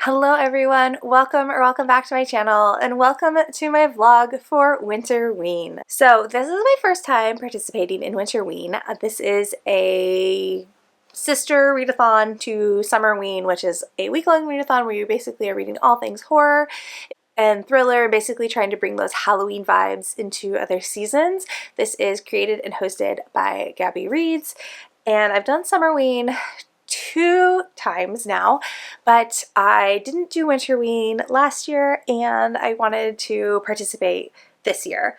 Hello everyone, welcome back to my channel and welcome to my vlog for Winterween. So this is my first time participating in Winterween. This is a sister readathon to Summerween, which is a week-long readathon where you basically are reading all things horror and thriller, basically trying to bring those Halloween vibes into other seasons. This is created and hosted by emjaereads, and I've done Summerween 2 times now, but I didn't do Winterween last year and I wanted to participate this year.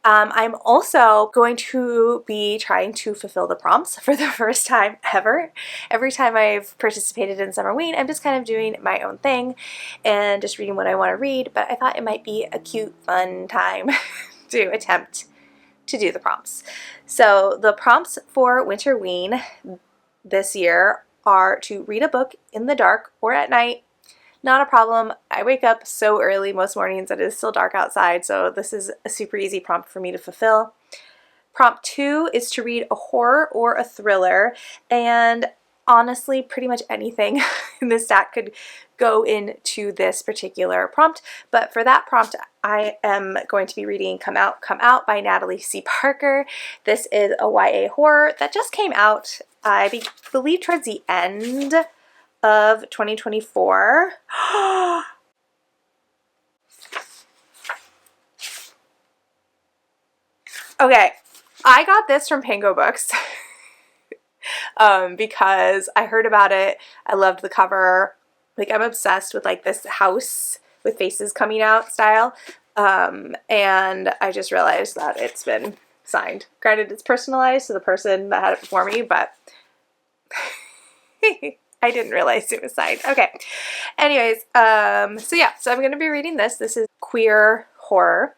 I'm also going to be trying to fulfill the prompts for the first time ever. Every time I've participated in Summerween, I'm just kind of doing my own thing and just reading what I want to read, but I thought it might be a cute, fun time to attempt to do the prompts. So the prompts for Winterween this year are to read a book in the dark or at night. Not a problem. I wake up so early most mornings that it is still dark outside, so this is a super easy prompt for me to fulfill. Prompt 2 is to read a horror or a thriller, and honestly pretty much anything in this stack could go into this particular prompt, but for that prompt I am going to be reading Come Out by Natalie C. Parker. This is a YA horror that just came out, I believe, towards the end of 2024. Okay, I got this from Pango Books because I heard about it. I loved the cover. Like, I'm obsessed with like this house with faces coming out style, and I just realized that it's been signed. Granted, it's personalized to the person that had it before me, but I didn't realize it was signed. Okay. Anyways, so yeah, so I'm going to be reading this. This is queer horror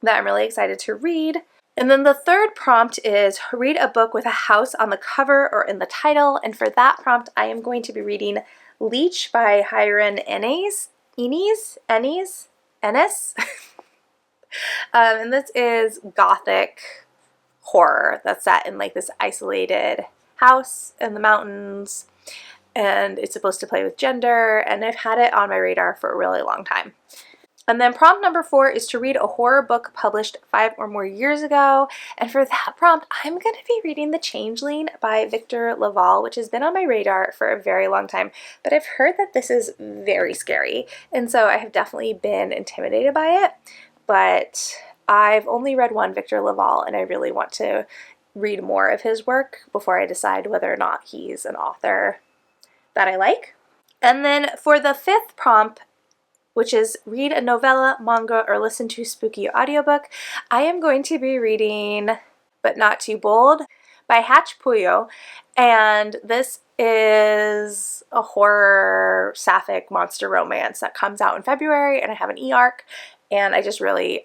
that I'm really excited to read. And then the third prompt is read a book with a house on the cover or in the title. And for that prompt, I am going to be reading Leech by Hiron Ennis. And this is gothic horror that's set in like this isolated house in the mountains, and it's supposed to play with gender, and I've had it on my radar for a really long time. And then prompt number 4 is to read a horror book published 5 or more years ago, and for that prompt I'm going to be reading The Changeling by Victor Laval, which has been on my radar for a very long time, but I've heard that this is very scary, and so I have definitely been intimidated by it, but I've only read one Victor Laval and I really want to read more of his work before I decide whether or not he's an author that I like. And then for the 5th prompt, which is read a novella, manga, or listen to a spooky audiobook, I am going to be reading But Not Too Bold by Hatch Puyo, and this is a horror sapphic monster romance that comes out in February, and I have an e-arc, and I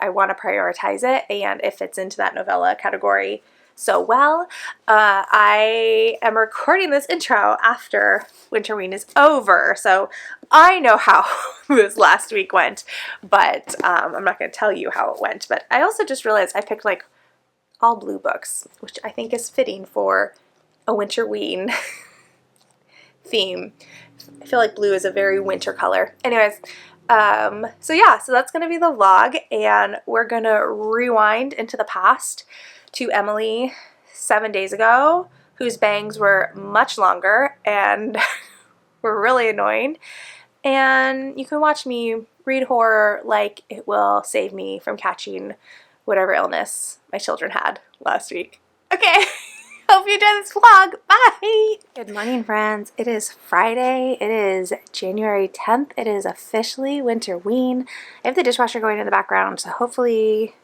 want to prioritize it, and it fits into that novella category so well. I am recording this intro after Winterween is over, so I know how this last week went, but I'm not going to tell you how it went. But I also just realized I picked like all blue books, which I think is fitting for a Winterween theme. I feel like blue is a very winter color. Anyways, so yeah, so that's going to be the vlog, and we're going to rewind into the past to Emily 7 days ago, whose bangs were much longer and were really annoying. And you can watch me read horror like it will save me from catching whatever illness my children had last week. Okay, hope you enjoy this vlog. Bye! Good morning, friends. It is Friday. It is January 10th. It is officially Winterween. I have the dishwasher going in the background, so hopefully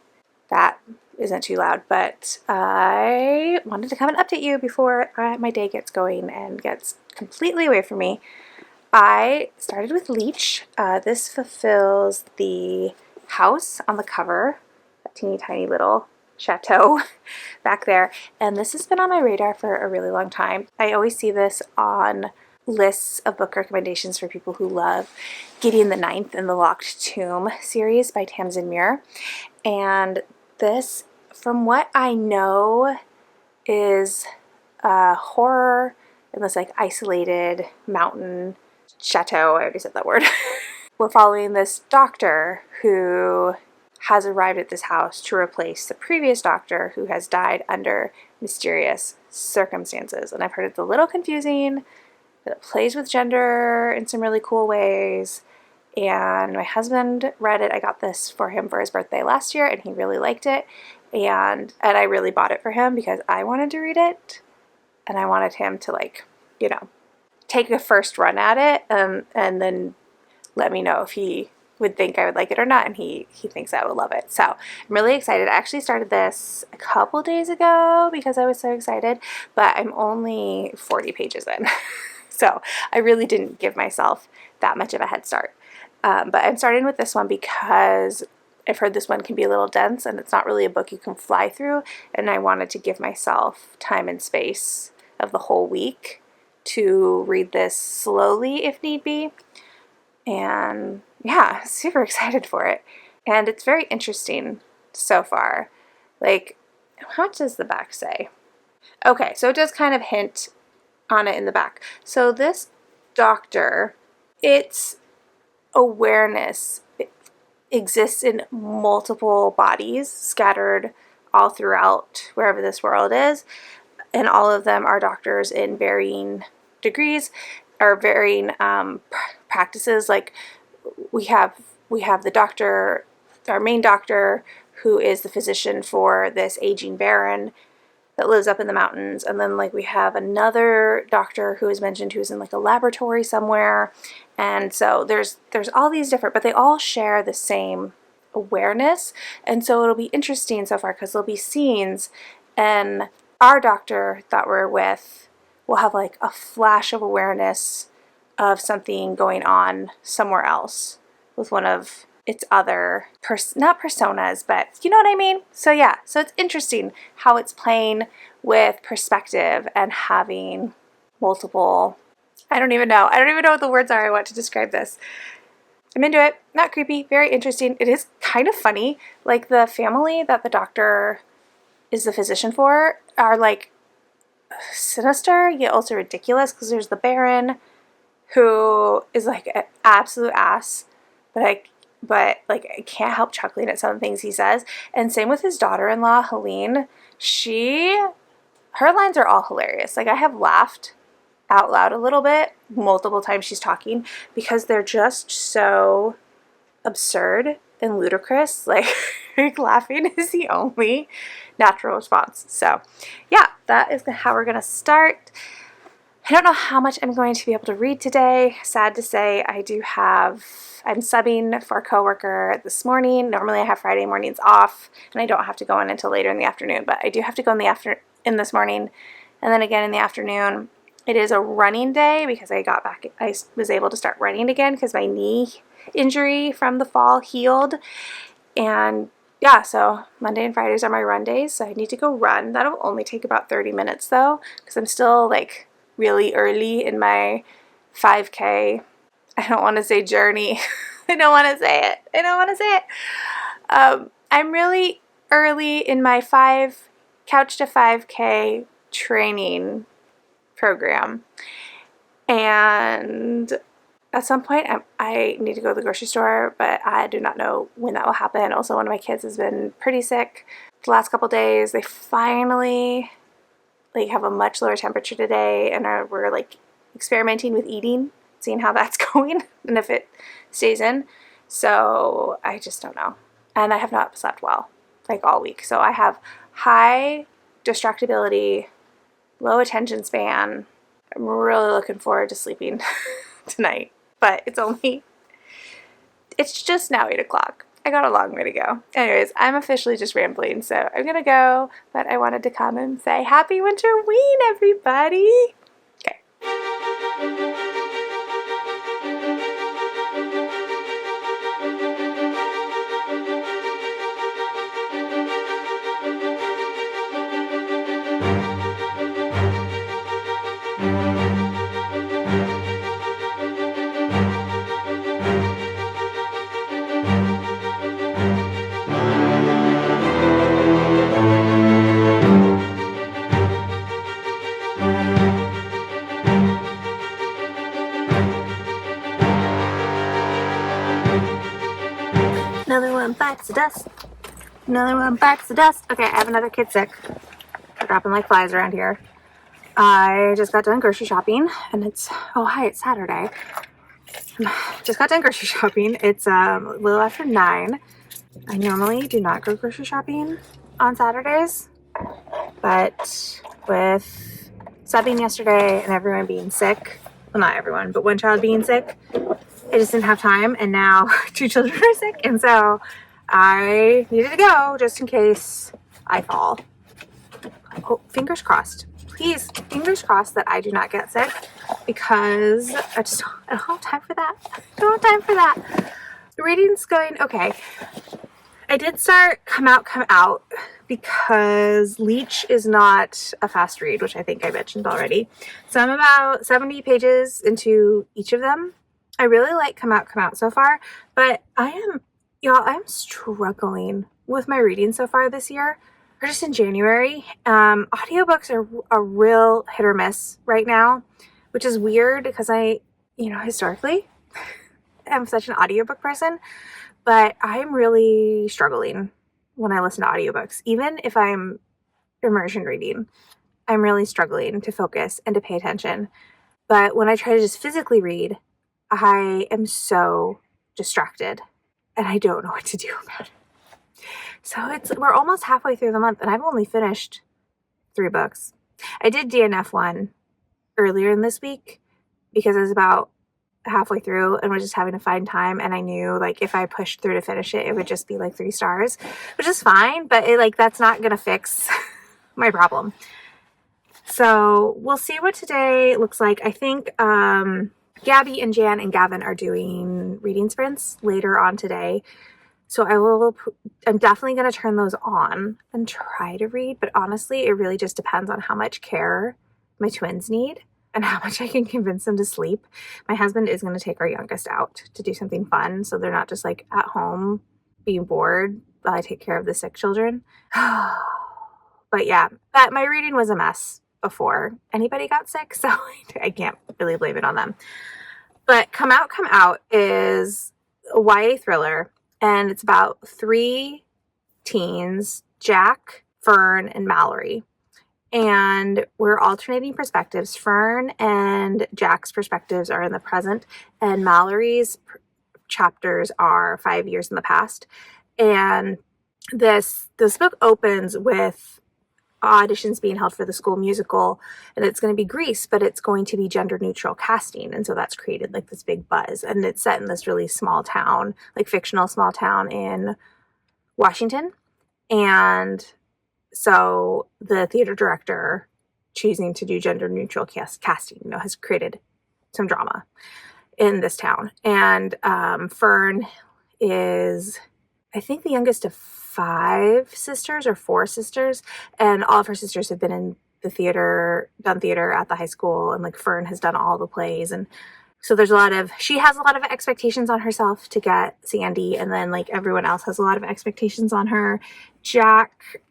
that isn't too loud, but I wanted to come and update you before my day gets going and gets completely away from me. I started with Leech. This fulfills the house on the cover, that teeny tiny little chateau back there, and this has been on my radar for a really long time. I always see this on lists of book recommendations for people who love Gideon the Ninth and the Locked Tomb series by Tamsin Muir, and this, from what I know, is horror in this like isolated mountain chateau. I already said that word. We're following this doctor who has arrived at this house to replace the previous doctor who has died under mysterious circumstances. And I've heard it's a little confusing, but it plays with gender in some really cool ways. And my husband read it. I got this for him for his birthday last year, and he really liked it. And I really bought it for him because I wanted to read it, and I wanted him to, like, you know, take a first run at it, and then let me know if he would think I would like it or not, and he thinks I would love it. So I'm really excited. I actually started this a couple days ago because I was so excited, but I'm only 40 pages in. So I really didn't give myself that much of a head start. But I'm starting with this one because I've heard this one can be a little dense and it's not really a book you can fly through, and I wanted to give myself time and space of the whole week to read this slowly if need be. And yeah, super excited for it. And it's very interesting so far. Like, how much does the back say? Okay, so it does kind of hint on it in the back. So this doctor, its awareness exists in multiple bodies scattered all throughout wherever this world is. And all of them are doctors in varying degrees or varying practices. Like we have the doctor, our main doctor, who is the physician for this aging baron that lives up in the mountains, and then like we have another doctor who is mentioned who's in like a laboratory somewhere. And so there's all these different, but they all share the same awareness. And so it'll be interesting so far because there'll be scenes, and our doctor that we're with will have like a flash of awareness of something going on somewhere else with one of its other, not personas, but you know what I mean? So yeah, so it's interesting how it's playing with perspective and having multiple, I don't even know what the words are I want to describe this. I'm into it. Not creepy, very interesting. It is kind of funny. Like the family that the doctor is the physician for are like sinister yet also ridiculous, because there's the Baron who is like an absolute ass, but like I can't help chuckling at some of the things he says. And same with his daughter-in-law, Helene. Her lines are all hilarious. Like I have laughed out loud a little bit multiple times she's talking because they're just so absurd and ludicrous. Like laughing is the only natural response. So yeah, that is how we're gonna start. I don't know how much I'm going to be able to read today. Sad to say, I'm subbing for a coworker this morning. Normally I have Friday mornings off and I don't have to go in until later in the afternoon, but I do have to go in this morning and then again in the afternoon. It is a running day because I was able to start running again because my knee injury from the fall healed. And yeah, so Monday and Fridays are my run days, so I need to go run. That'll only take about 30 minutes though, because I'm still like really early in my 5K. I don't want to say journey. I don't want to say it. I'm really early in my couch to 5K training program. And at some point I need to go to the grocery store, but I do not know when that will happen. Also, one of my kids has been pretty sick the last couple days. They finally like have a much lower temperature today, and we're like experimenting with eating, seeing how that's going and if it stays in. So I just don't know. And I have not slept well like all week. So I have high distractibility, low attention span. I'm really looking forward to sleeping tonight, but it's just now 8 o'clock. I got a long way to go. Anyways, I'm officially just rambling, so I'm gonna go, but I wanted to come and say happy Winterween, everybody! Okay. Another one bites the dust. Another one bites the dust. Okay, I have another kid sick. They're dropping like flies around here. I just got done grocery shopping, and it's Saturday. Just got done grocery shopping. It's a little after 9. I normally do not go grocery shopping on Saturdays, but with subbing yesterday and everyone being sick, well, not everyone, but one child being sick, I just didn't have time, and now 2 children are sick, and so I needed to go just in case I fall. Oh, fingers crossed. Please, fingers crossed that I do not get sick, because I don't have time for that. I don't have time for that. The reading's going okay. I did start Come Out because Leech is not a fast read, which I think I mentioned already. So I'm about 70 pages into each of them. I really like Come Out so far, but I'm struggling with my reading so far this year, or just in January. Audiobooks are a real hit or miss right now, which is weird because I, historically am such an audiobook person, but I'm really struggling when I listen to audiobooks. Even if I'm immersion reading, I'm really struggling to focus and to pay attention. But when I try to just physically read, I am so distracted and I don't know what to do about it. So we're almost halfway through the month and I've only finished 3 books. I did DNF one earlier in this week because I was about halfway through and was just having to find time, and I knew like if I pushed through to finish it, it would just be like 3 stars, which is fine, but that's not gonna fix my problem. So we'll see what today looks like. I think Gabby and Jan and Gavin are doing reading sprints later on today, so I'm definitely going to turn those on and try to read, but honestly, it really just depends on how much care my twins need and how much I can convince them to sleep. My husband is going to take our youngest out to do something fun, so they're not just like at home being bored while I take care of the sick children. But yeah, my reading was a mess before anybody got sick, so I can't really blame it on them. But Come Out is a YA thriller, and it's about 3 teens, Jack, Fern, and Mallory. And we're alternating perspectives. Fern and Jack's perspectives are in the present, and Mallory's chapters are 5 years in the past. And this book opens with auditions being held for the school musical, and it's going to be Grease, but it's going to be gender neutral casting, and so that's created like this big buzz, and it's set in this really small town, like fictional small town in Washington. And so the theater director choosing to do gender neutral casting, has created some drama in this town. And Fern is, I think, the youngest of 5 sisters or 4 sisters, and all of her sisters have been in the theater, done theater at the high school, and like Fern has done all the plays, and so she has a lot of expectations on herself to get Sandy, and then like everyone else has a lot of expectations on her. Jack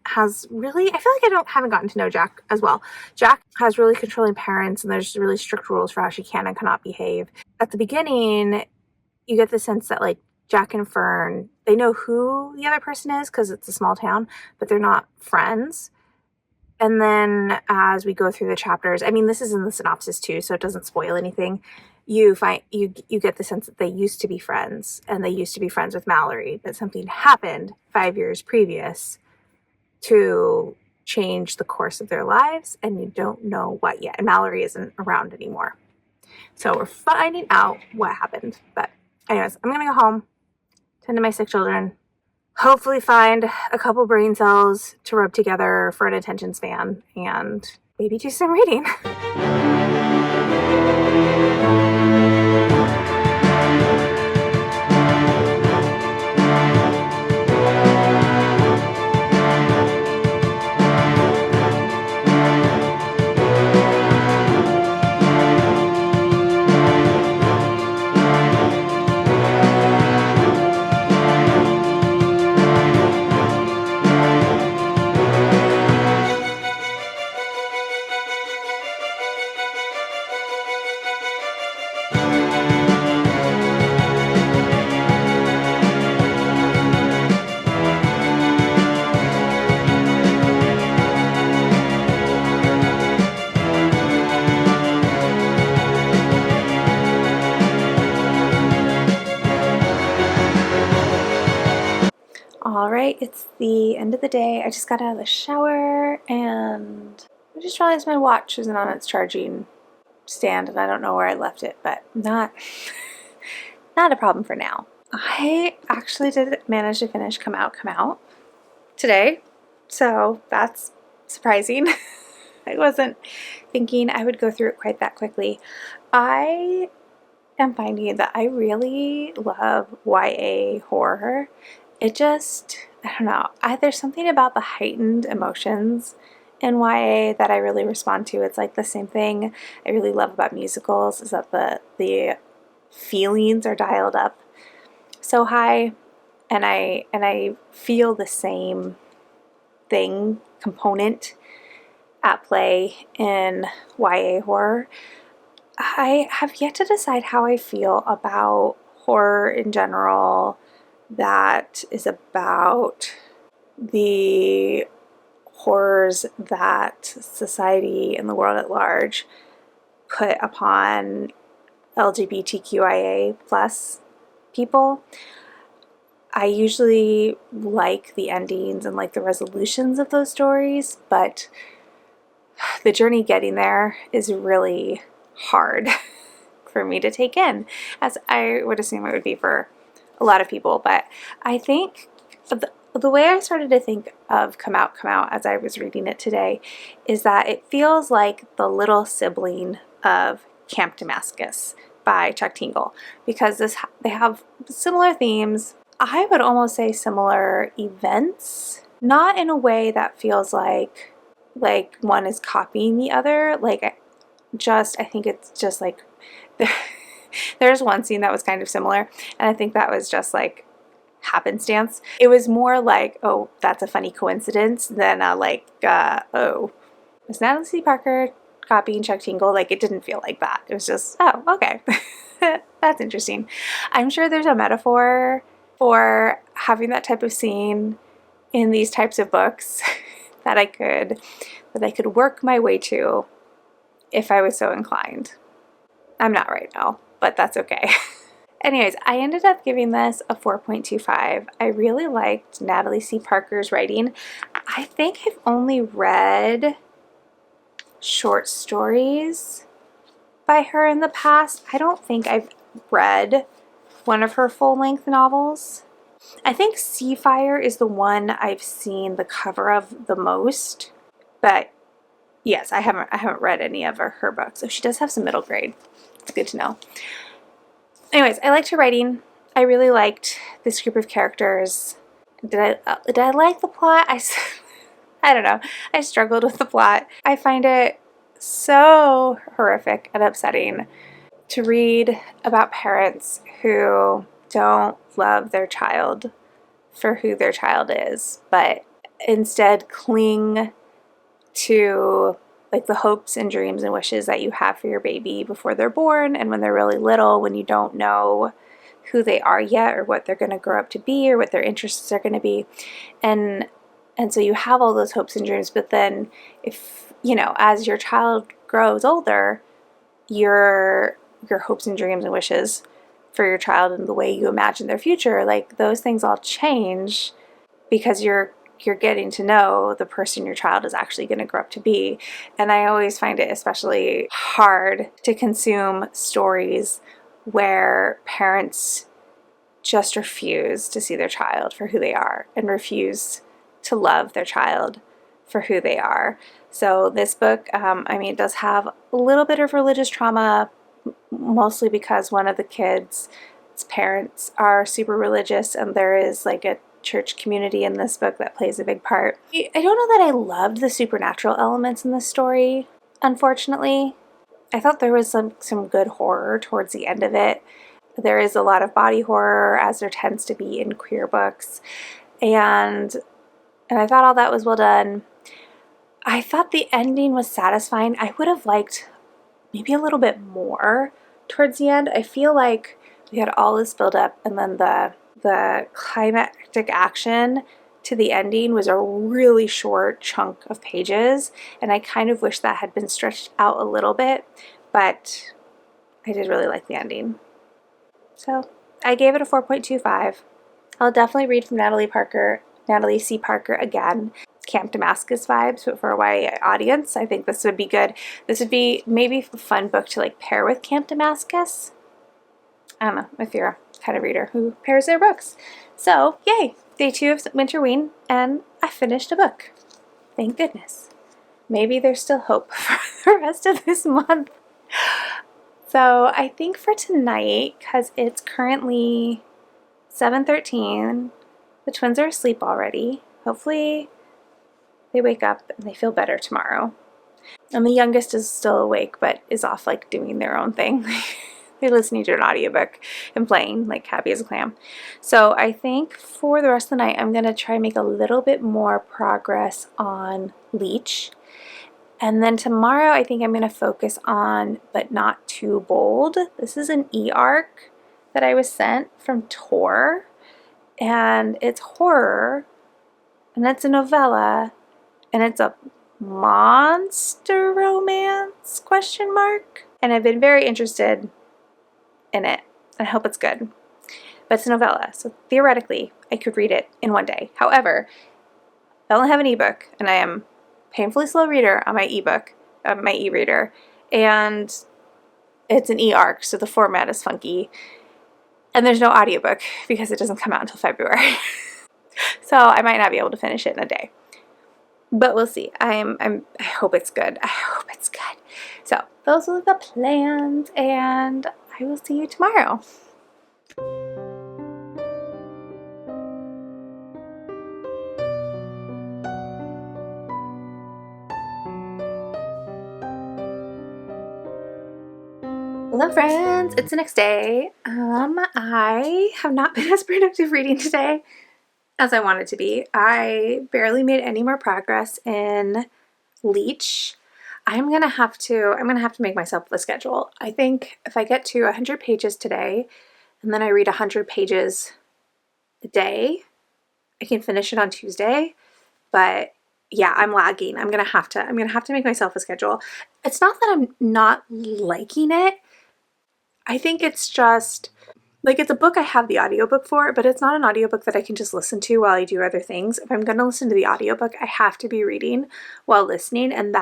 has really, I feel like I haven't gotten to know Jack as well. Jack has really controlling parents, and there's really strict rules for how she can and cannot behave. At the beginning, you get the sense that like Jack and Fern, they know who the other person is because it's a small town, but they're not friends. And then as we go through the chapters, I mean, this is in the synopsis too, so it doesn't spoil anything. You get the sense that they used to be friends, and they used to be friends with Mallory, but something happened 5 years previous to change the course of their lives, and you don't know what yet. And Mallory isn't around anymore. So we're finding out what happened. But anyways, I'm going to go home, tend to my sick children, hopefully find a couple brain cells to rub together for an attention span, and maybe do some reading. Alright, it's the end of the day. I just got out of the shower and I just realized my watch isn't on its charging stand and I don't know where I left it, but not a problem for now. I actually did manage to finish Come Out today, so that's surprising. I wasn't thinking I would go through it quite that quickly. I am finding that I really love YA horror. It just, I don't know, there's something about the heightened emotions in YA that I really respond to. It's like the same thing I really love about musicals, is that the feelings are dialed up so high, and I feel the same component at play in YA horror. I have yet to decide how I feel about horror in general that is about the horrors that society and the world at large put upon LGBTQIA plus people. I usually like the endings and like the resolutions of those stories, but the journey getting there is really hard for me to take in, as I would assume it would be for a lot of people. But I think the way I started to think of Come Out as I was reading it today is that it feels like the little sibling of Camp Damascus by Chuck Tingle, because they have similar themes. I would almost say similar events, not in a way that feels like one is copying the other. I think it's just like there's one scene that was kind of similar, and I think that was just like happenstance. It was more like, oh, that's a funny coincidence, than oh, is Natalie C. Parker copying Chuck Tingle? Like, it didn't feel like that. It was just, oh, okay. That's interesting. I'm sure there's a metaphor for having that type of scene in these types of books that I could work my way to if I was so inclined. I'm not right now, but that's okay. Anyways, I ended up giving this a 4.25. I really liked Natalie C. Parker's writing. I think I've only read short stories by her in the past. I don't think I've read one of her full-length novels. I think Seafire is the one I've seen the cover of the most, but yes, I haven't read any of her books. So she does have some middle grade. It's good to know. Anyways, I liked her writing. I really liked this group of characters. Did I like the plot? I don't know. I struggled with the plot. I find it so horrific and upsetting to read about parents who don't love their child for who their child is, but instead cling to like the hopes and dreams and wishes that you have for your baby before they're born and when they're really little, when you don't know who they are yet or what they're going to grow up to be or what their interests are going to be. And so you have all those hopes and dreams, but then if, as your child grows older, your hopes and dreams and wishes for your child and the way you imagine their future, like those things all change because you're getting to know the person your child is actually going to grow up to be. And I always find it especially hard to consume stories where parents just refuse to see their child for who they are and refuse to love their child for who they are. So this book, it does have a little bit of religious trauma, mostly because one of the kids' parents are super religious, and there is like a church community in this book that plays a big part. I don't know that I loved the supernatural elements in this story, unfortunately. I thought there was some good horror towards the end of it. There is a lot of body horror, as there tends to be in queer books, and I thought all that was well done. I thought the ending was satisfying. I would have liked maybe a little bit more towards the end. I feel like we had all this build up, and then the climactic action to the ending was a really short chunk of pages, and I kind of wish that had been stretched out a little bit, but I did really like the ending. So I gave it a 4.25. I'll definitely read from Natalie Parker Natalie C. Parker again. Camp Damascus vibes, but for a YA audience. I think this would be good. This would be maybe a fun book to like pair with Camp Damascus. I don't know if you're a kind of reader who pairs their books. So yay, day 2 of Winterween, and I finished a book. Thank goodness. Maybe there's still hope for the rest of this month. So I think for tonight, because it's currently 7:13, the twins are asleep already. Hopefully they wake up and they feel better tomorrow. And the youngest is still awake but is off like doing their own thing. They're listening to an audiobook and playing like happy as a clam. So I think for the rest of the night I'm going to try and make a little bit more progress on Leech. And then tomorrow I think I'm going to focus on But Not Too Bold. This is an e-arc that I was sent from Tor. And it's horror. And it's a novella. And it's a monster romance, question mark. And I've been very interested in it. I hope it's good. But it's a novella, so theoretically I could read it in one day. However, I only have an ebook, and I am a painfully slow reader on my ebook, my e-reader, and it's an e-arc, so the format is funky. And there's no audiobook because it doesn't come out until February. So I might not be able to finish it in a day. But we'll see. I hope it's good. I hope it's good. So those are the plans, and I will see you tomorrow. Hello friends, it's the next day. I have not been as productive reading today as I wanted to be. I barely made any more progress in Leech. I'm gonna have to make myself a schedule. I think if I get to 100 pages today and then I read 100 pages a day, I can finish it on Tuesday. But yeah, I'm lagging. I'm gonna have to make myself a schedule. It's not that I'm not liking it. I think it's just like it's a book I have the audiobook for, but it's not an audiobook that I can just listen to while I do other things. If I'm going to listen to the audiobook, I have to be reading while listening, and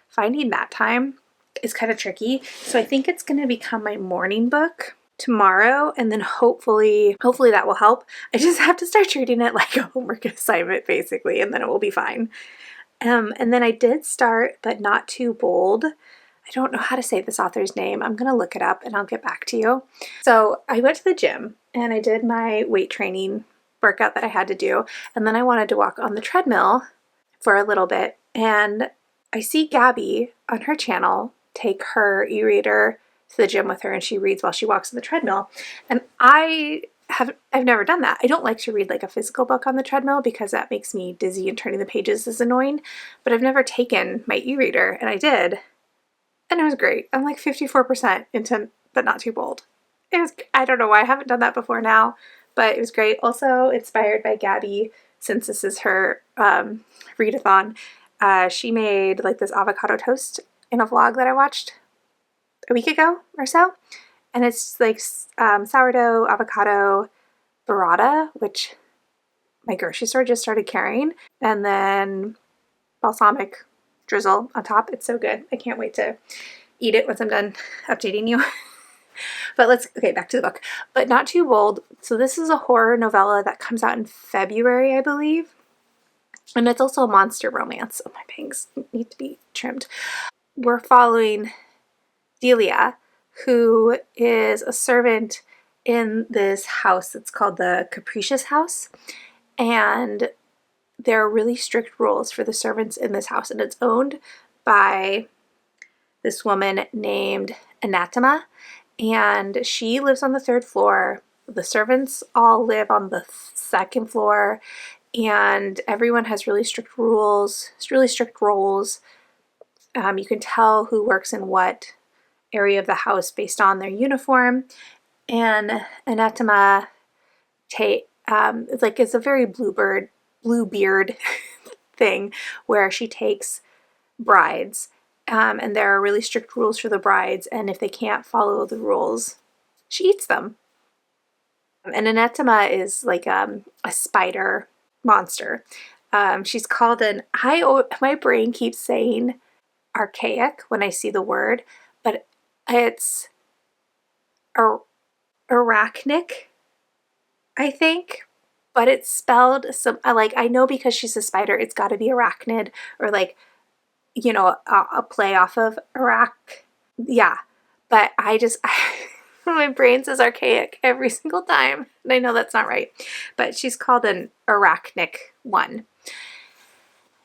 finding that time is kind of tricky. So I think it's going to become my morning book tomorrow, and then hopefully that will help. I just have to start treating it like a homework assignment basically, and then it will be fine. And then I did start But Not Too Bold. I don't know how to say this author's name. I'm going to look it up and I'll get back to you. So I went to the gym and I did my weight training workout that I had to do. And then I wanted to walk on the treadmill for a little bit. And I see Gabby on her channel take her e-reader to the gym with her, and she reads while she walks on the treadmill. And I've never done that. I don't like to read like a physical book on the treadmill because that makes me dizzy and turning the pages is annoying. But I've never taken my e-reader, and I did. And it was great. I'm like 54% into But Not Too Bold. I don't know why I haven't done that before now, but it was great. Also inspired by Gabby, since this is her readathon. She made like this avocado toast in a vlog that I watched a week ago or so. And it's like sourdough avocado burrata, which my grocery store just started carrying. And then balsamic drizzle on top. It's so good. I can't wait to eat it once I'm done updating you. But back to the book. But Not Too Bold. So this is a horror novella that comes out in February, I believe. And it's also a monster romance. Oh, my bangs need to be trimmed. We're following Delia, who is a servant in this house that's called the Capricious House. And there are really strict rules for the servants in this house, and it's owned by this woman named Anathema, and she lives on the 3rd floor. The servants all live on the 2nd floor, and everyone has really strict rules. It's really strict roles. You can tell who works in what area of the house based on their uniform, and Anathema it's a very Bluebeard thing where she takes brides, and there are really strict rules for the brides, and if they can't follow the rules, she eats them. And Anathema is like a spider monster. She's called my brain keeps saying archaic when I see the word, but it's arachnic, I think, but it's spelled I know because she's a spider, it's got to be arachnid, or like, you know, a play off of Iraq. Yeah, but my brain says archaic every single time, and I know that's not right, but she's called an arachnic one.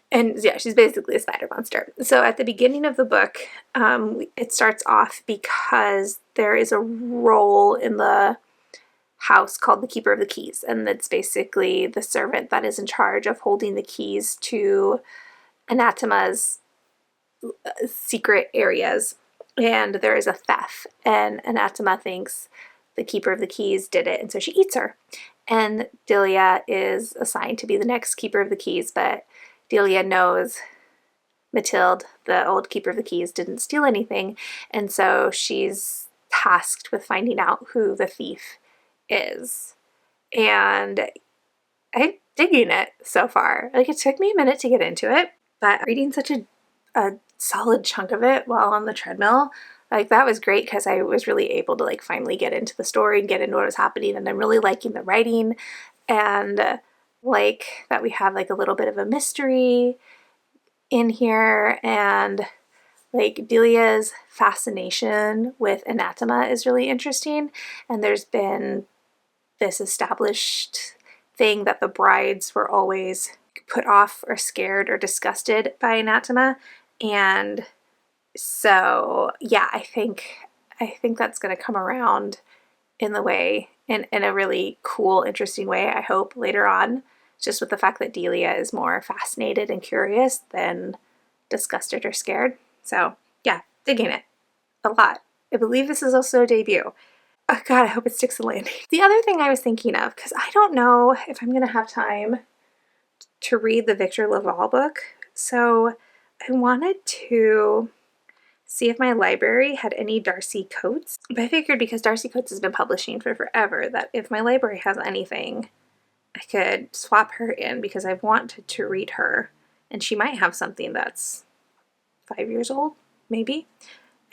And yeah, she's basically a spider monster. So at the beginning of the book, it starts off because there is a role in the house called the Keeper of the Keys, and it's basically the servant that is in charge of holding the keys to Anathema's secret areas. And there is a theft, and Anathema thinks the Keeper of the Keys did it, and so she eats her. And Delia is assigned to be the next Keeper of the Keys, but Delia knows Mathilde, the old Keeper of the Keys, didn't steal anything, and so she's tasked with finding out who the thief is. And I'm digging it so far. Like, it took me a minute to get into it, but reading such a solid chunk of it while on the treadmill, like, that was great because I was really able to like finally get into the story and get into what was happening, and I'm really liking the writing, and like that we have like a little bit of a mystery in here, and like Delia's fascination with Anathema is really interesting, and there's been this established thing that the brides were always put off or scared or disgusted by Anathema, and so yeah, I think that's going to come around in a really cool, interesting way, I hope, later on, just with the fact that Delia is more fascinated and curious than disgusted or scared. So yeah, digging it a lot. I believe this is also a debut. Oh God, I hope it sticks the landing. The other thing I was thinking of, because I don't know if I'm going to have time to read the Victor Laval book, so I wanted to see if my library had any Darcy Coates. But I figured because Darcy Coates has been publishing for forever, that if my library has anything, I could swap her in, because I've wanted to read her, and she might have something that's 5 years old, maybe.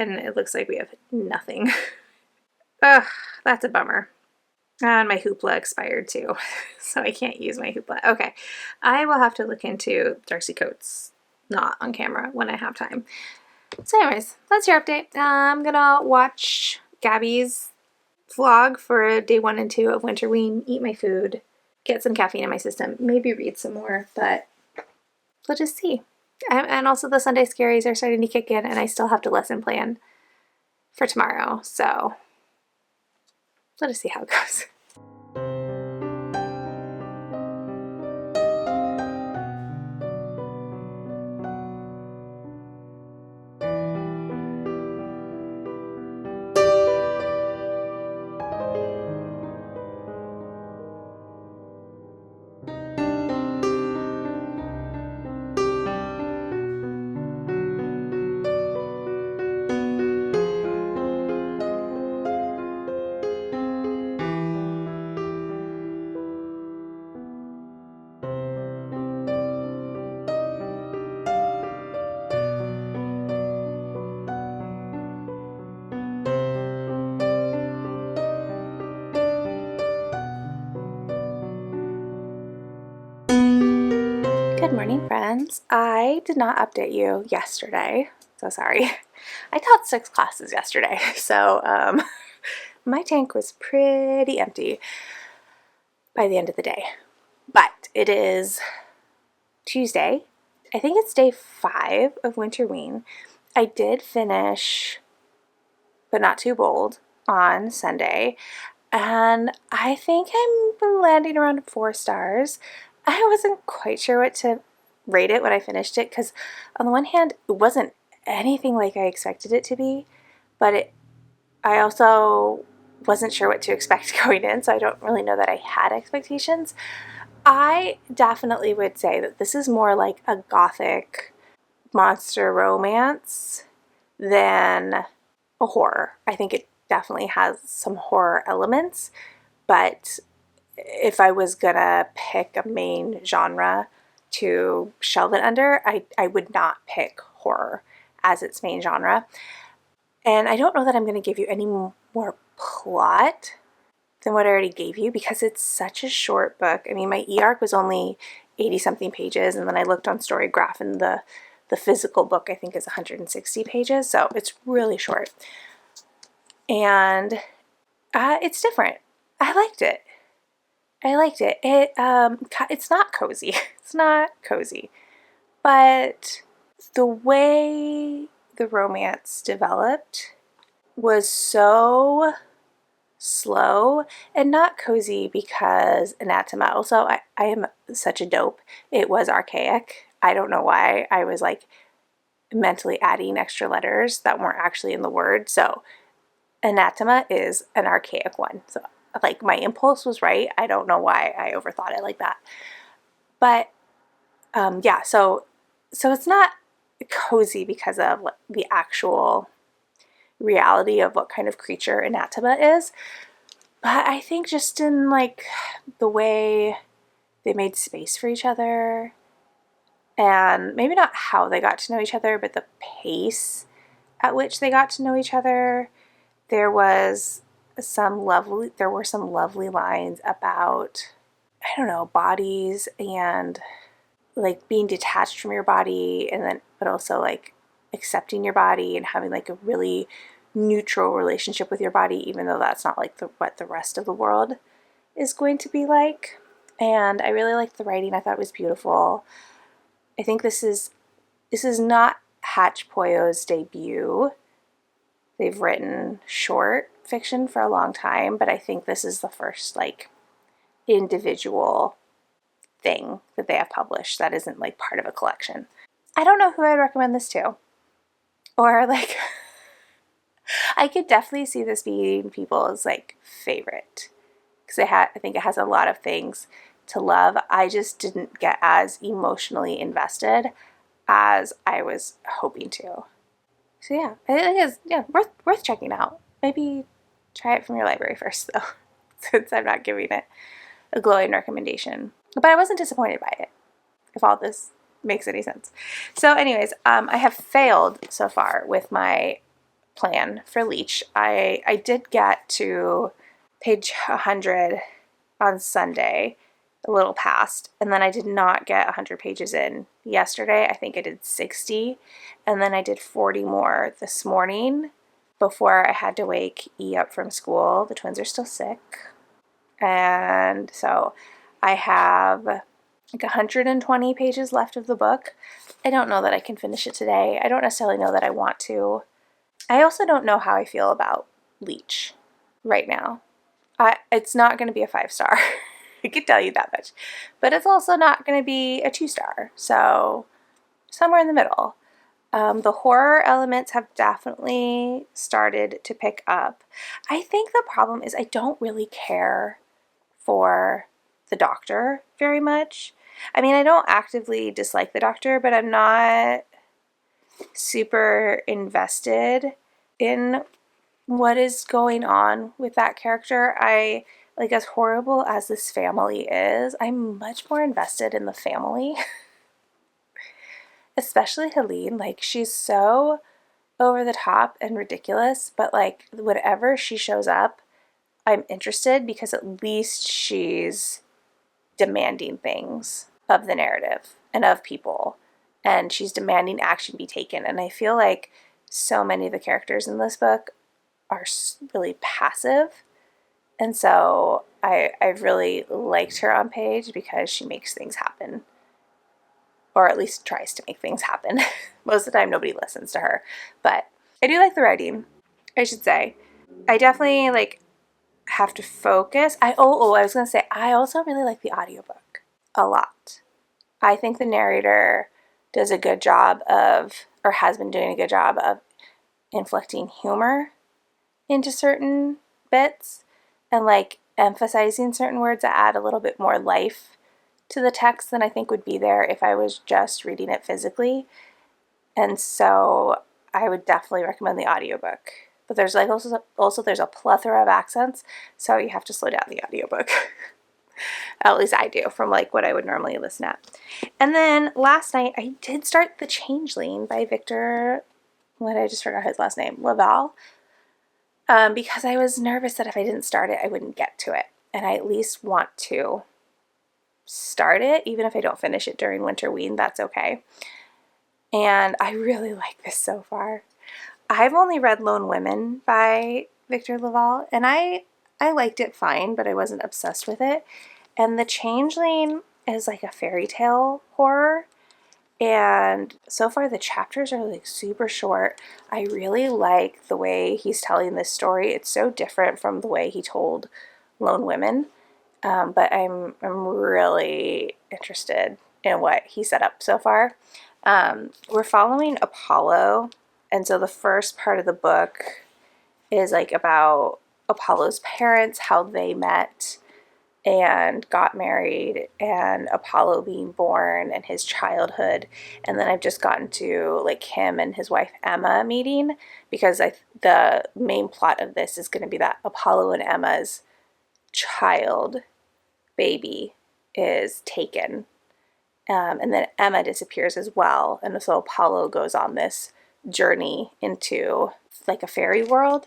And it looks like we have nothing. Ugh, that's a bummer. And my Hoopla expired too, so I can't use my Hoopla. Okay, I will have to look into Darcy Coates, not on camera, when I have time. So anyways, that's your update. I'm gonna watch Gabby's vlog for day 1 and 2 of Winterween, eat my food, get some caffeine in my system, maybe read some more, but we'll just see. And also the Sunday scaries are starting to kick in, and I still have to lesson plan for tomorrow, so let us see how it goes. Good morning, friends. I did not update you yesterday, so sorry. I taught 6 classes yesterday, so my tank was pretty empty by the end of the day. But it is Tuesday. I think it's day 5 of Winterween. I did finish But Not Too Bold on Sunday, and I think I'm landing around 4 stars. I wasn't quite sure what to rate it when I finished it, because on the one hand, it wasn't anything like I expected it to be, but I also wasn't sure what to expect going in, so I don't really know that I had expectations. I definitely would say that this is more like a gothic monster romance than a horror. I think it definitely has some horror elements, but if I was gonna pick a main genre to shelve it under, I would not pick horror as its main genre. And I don't know that I'm going to give you any more plot than what I already gave you because it's such a short book. I mean, my e-arc was only 80 something pages, and then I looked on Storygraph, and the physical book I think is 160 pages, so it's really short. And it's different. I liked it. It's not cozy. It's not cozy. But the way the romance developed was so slow and not cozy because anathema. Also, I am such a dope. It was archaic. I don't know why I was like mentally adding extra letters that weren't actually in the word. So anathema is an archaic one. So like my impulse was right. I don't know why I overthought it like that. But yeah, so it's not cozy because of the actual reality of what kind of creature anathema is. But I think just in like the way they made space for each other, and maybe not how they got to know each other, but the pace at which they got to know each other, there were some lovely lines about, I don't know, bodies and like being detached from your body, and then but also like accepting your body and having like a really neutral relationship with your body, even though that's not like what the rest of the world is going to be like. And I really liked the writing. I thought it was beautiful. I think this is not Hatch Poyo's debut. They've written short fiction for a long time, but I think this is the first like individual thing that they have published that isn't like part of a collection. I don't know who I'd recommend this to. Or like I could definitely see this being people's like favorite because I think it has a lot of things to love. I just didn't get as emotionally invested as I was hoping to. So yeah, I think it's worth checking out. Maybe try it from your library first though, since I'm not giving it a glowing recommendation. But I wasn't disappointed by it, if all this makes any sense. So anyways, I have failed so far with my plan for Leech. I did get to page 100 on Sunday, a little past, and then I did not get 100 pages in yesterday. I think I did 60, and then I did 40 more this morning before I had to wake E up from school. The twins are still sick, and so I have like 120 pages left of the book. I don't know that I can finish it today. I don't necessarily know that I want to. I also don't know how I feel about Leech right now. It's not going to be a 5-star. I can tell you that much. But it's also not going to be a 2-star. So somewhere in the middle. The horror elements have definitely started to pick up. I think the problem is I don't really care for the Doctor very much. I mean, I don't actively dislike the Doctor, but I'm not super invested in what is going on with that character. I like, as horrible as this family is, I'm much more invested in the family. Especially Helene. Like, she's so over the top and ridiculous, but like whenever she shows up, I'm interested because at least she's demanding things of the narrative and of people, and she's demanding action be taken. And I feel like so many of the characters in this book are really passive, and so I've really liked her on page because she makes things happen, or at least tries to make things happen. Most of the time nobody listens to her, but I do like the writing, I should say. I definitely like have to focus. I was gonna say, I also really like the audiobook a lot. I think the narrator does a good job of, or has been doing a good job of, inflecting humor into certain bits and like emphasizing certain words that add a little bit more life to the text than I think would be there if I was just reading it physically. And so I would definitely recommend the audiobook. But there's like also there's a plethora of accents, so you have to slow down the audiobook. At least I do, from like what I would normally listen at. And then last night I did start The Changeling by Victor, what, I just forgot his last name, Laval, because I was nervous that if I didn't start it, I wouldn't get to it. And I at least want to start it, even if I don't finish it during Winterween, that's okay. And I really like this so far. I've only read Lone Women by Victor Laval, and I liked it fine, but I wasn't obsessed with it. And The Changeling is like a fairy tale horror, and so far the chapters are like super short. I really like the way he's telling this story. It's so different from the way he told Lone Women, but I'm really interested in what he set up so far. We're following Apollo, and so the first part of the book is like about Apollo's parents, how they met and got married, and Apollo being born and his childhood. And then I've just gotten to like him and his wife Emma meeting, because the main plot of this is going to be that Apollo and Emma's child baby is taken, and then Emma disappears as well, and so Apollo goes on this journey into like a fairy world,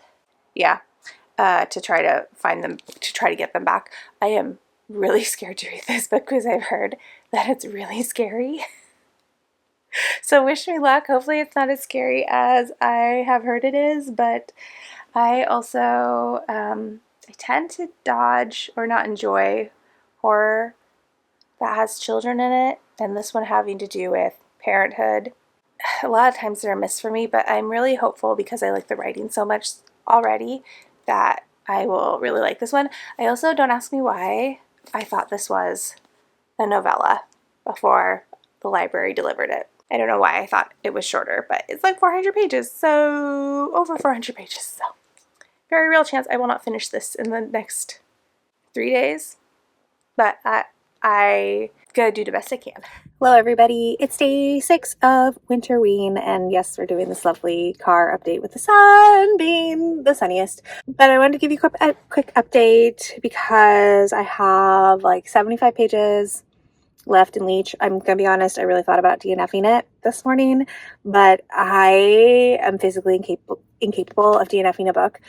to try to find them, to try to get them back. I am really scared to read this book because I've heard that it's really scary. So wish me luck. Hopefully it's not as scary as I have heard it is, but I also I tend to dodge or not enjoy horror that has children in it, and this one having to do with parenthood. A lot of times they're a miss for me, but I'm really hopeful because I like the writing so much already that I will really like this one. I also, don't ask me why, I thought this was a novella before the library delivered it. I don't know why I thought it was shorter, but it's like 400 pages, so over 400 pages, so very real chance I will not finish this in the next 3 days, but I gotta do the best I can. Hello everybody, it's day 6 of Winterween, and yes, we're doing this lovely car update with the sun being the sunniest. But I wanted to give you a quick update because I have like 75 pages left in Leech. I'm gonna be honest, I really thought about DNFing it this morning, but I am physically incapable of DNFing a book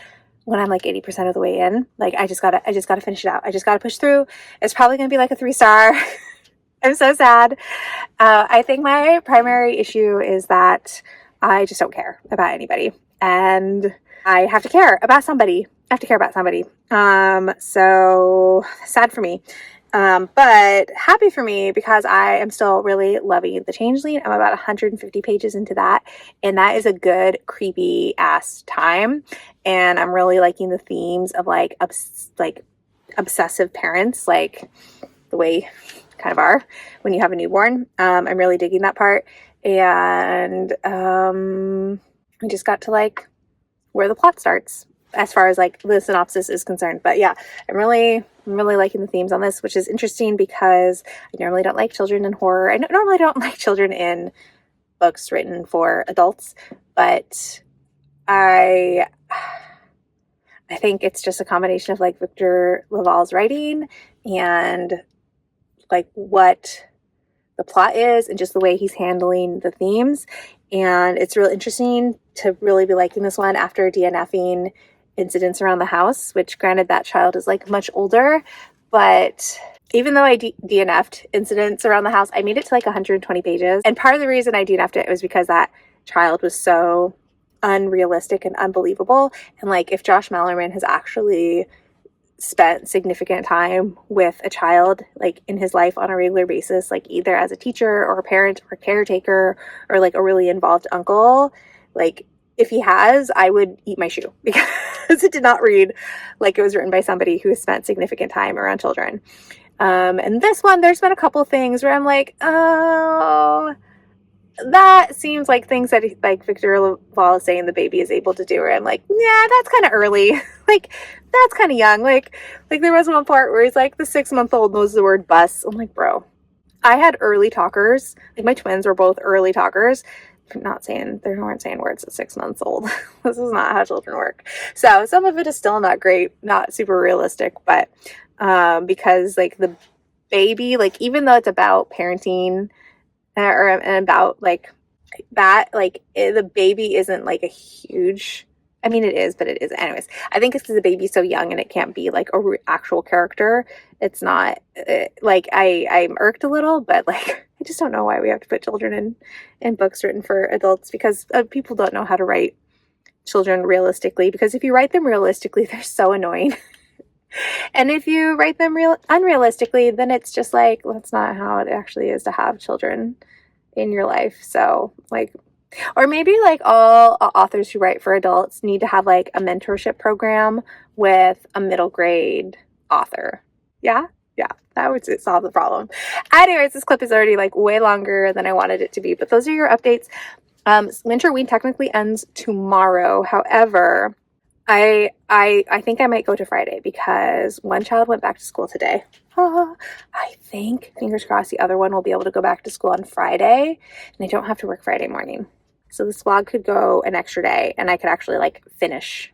when I'm like 80% of the way in. Like I just gotta finish it out. I just gotta push through. It's probably gonna be like a 3-star. I'm so sad. I think my primary issue is that I just don't care about anybody, and I have to care about somebody. So sad for me. But happy for me because I am still really loving The Changeling. I'm about 150 pages into that, and that is a good creepy ass time. And I'm really liking the themes of like obsessive parents, like the way kind of are when you have a newborn. I'm really digging that part, and I just got to like where the plot starts as far as like the synopsis is concerned. But yeah, I'm really liking the themes on this, which is interesting because I normally don't like children in horror. I normally don't like children in books written for adults, but I think it's just a combination of like Victor Laval's writing and like what the plot is and just the way he's handling the themes. And it's real interesting to really be liking this one after DNFing Incidents Around the House, which granted that child is like much older, but even though I DNF'd Incidents Around the House, I made it to like 120 pages. And part of the reason I DNF'd it was because that child was so unrealistic and unbelievable. And like if Josh Mallerman has actually spent significant time with a child like in his life on a regular basis, like either as a teacher or a parent or a caretaker or like a really involved uncle, like if he has, I would eat my shoe because it did not read like it was written by somebody who spent significant time around children. And this one, there's been a couple things where I'm like, oh, that seems like things that like Victor Laval is saying the baby is able to do, where I'm like, yeah, that's kind of early. Like that's kind of young. Like there was one part where he's like, the 6-month-old knows the word bus. I'm like, bro, I had early talkers. Like my twins were both early talkers. They weren't saying words at 6 months old. This is not how children work. So some of it is still not great, not super realistic, but because like the baby, like even though it's about parenting and about like that, like the baby isn't like a huge, I mean it is, but it isn't. Anyways, I think it's because the baby's so young and it can't be like a actual character. It's not like I'm irked a little, but like I just don't know why we have to put children in books written for adults, because people don't know how to write children realistically, because if you write them realistically, they're so annoying. And if you write them unrealistically, then it's just like, well, that's not how it actually is to have children in your life. So like, or maybe like all authors who write for adults need to have like a mentorship program with a middle grade author. Yeah, that would solve the problem. Anyways, this clip is already like way longer than I wanted it to be, but those are your updates. Winterween technically ends tomorrow. However, I think I might go to Friday because one child went back to school today. I think, fingers crossed, the other one will be able to go back to school on Friday, and I don't have to work Friday morning. So this vlog could go an extra day, and I could actually like finish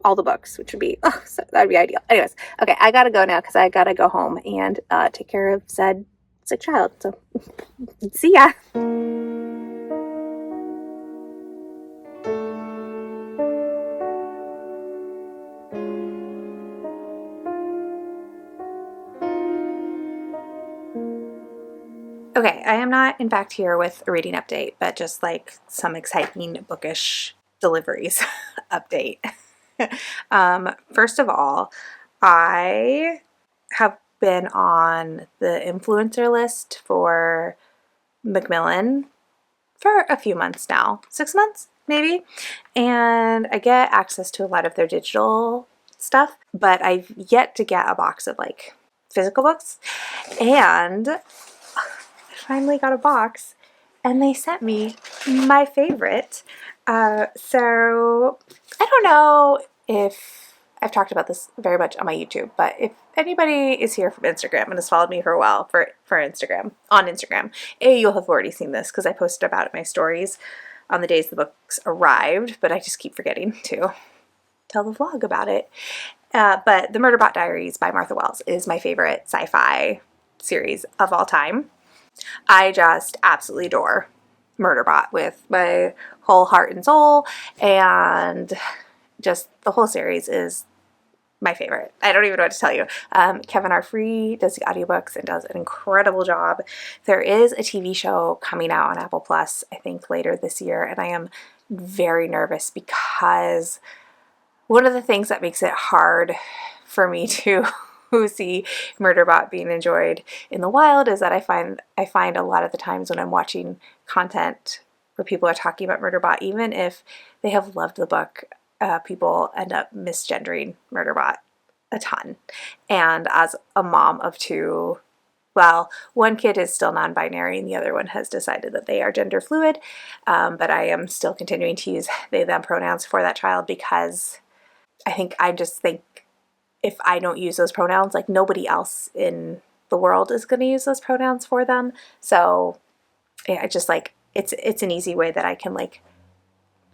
all the books, which would be, so that would be ideal. Anyways, okay, I gotta go now because I gotta go home and take care of said sick child. So see ya. Okay, I am not in fact here with a reading update, but just like some exciting bookish deliveries update. First of all, I have been on the influencer list for Macmillan for a few months now, 6 months maybe, and I get access to a lot of their digital stuff, but I've yet to get a box of like physical books, and finally got a box and they sent me my favorite. So I don't know if I've talked about this very much on my YouTube, but if anybody is here from Instagram and has followed me for a while for Instagram, on Instagram, you'll have already seen this because I posted about it in my stories on the days the books arrived, but I just keep forgetting to tell the vlog about it. But The Murderbot Diaries by Martha Wells is my favorite sci-fi series of all time. I just absolutely adore Murderbot with my whole heart and soul, and just the whole series is my favorite. I don't even know what to tell you. Kevin R. Free does the audiobooks and does an incredible job. There is a TV show coming out on Apple Plus, I think later this year, and I am very nervous because one of the things that makes it hard for me to see Murderbot being enjoyed in the wild is that I find a lot of the times when I'm watching content where people are talking about Murderbot, even if they have loved the book, people end up misgendering Murderbot a ton. And as a mom of two, well, one kid is still non-binary and the other one has decided that they are gender fluid, but I am still continuing to use they, them pronouns for that child because I just think if I don't use those pronouns, like nobody else in the world is going to use those pronouns for them. So yeah, just like it's an easy way that I can like